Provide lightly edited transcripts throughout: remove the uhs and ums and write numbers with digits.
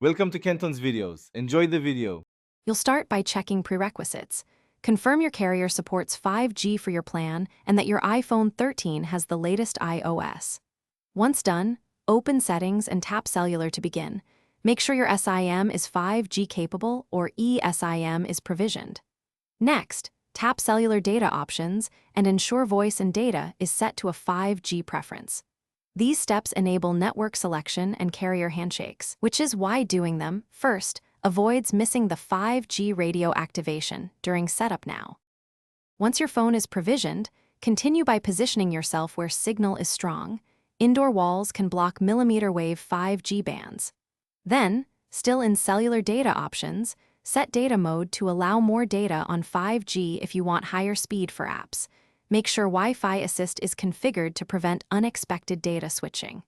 Welcome to Kenton's videos. Enjoy the video. You'll start by checking prerequisites. Confirm your carrier supports 5G for your plan and that your iPhone 13 has the latest iOS. Once done, open Settings and tap Cellular to begin. Make sure your SIM is 5G capable or eSIM is provisioned. Next, tap Cellular Data Options and ensure voice and data is set to a 5G preference. These steps enable network selection and carrier handshakes, which is why doing them first avoids missing the 5G radio activation during setup now. Once your phone is provisioned, continue by positioning yourself where signal is strong. Indoor walls can block millimeter wave 5G bands. Then, still in Cellular Data Options, set data mode to allow more data on 5G if you want higher speed for apps. Make sure Wi-Fi Assist is configured to prevent unexpected data switching.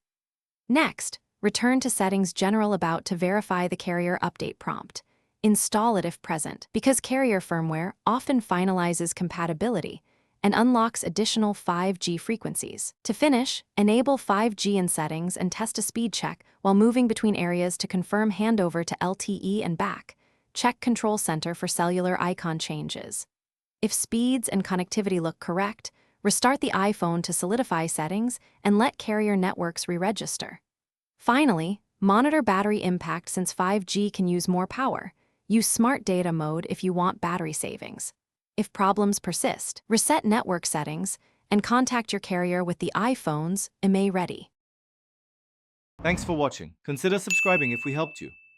Next, return to Settings General About to verify the carrier update prompt. Install it if present, because carrier firmware often finalizes compatibility and unlocks additional 5G frequencies. To finish, enable 5G in settings and test a speed check while moving between areas to confirm handover to LTE and back. Check Control Center for cellular icon changes. If speeds and connectivity look correct, restart the iPhone to solidify settings and let carrier networks re-register. Finally, monitor battery impact since 5G can use more power. Use Smart Data Mode if you want battery savings. If problems persist, reset network settings and contact your carrier with the iPhone's IMEI ready. Thanks for watching. Consider subscribing if we helped you.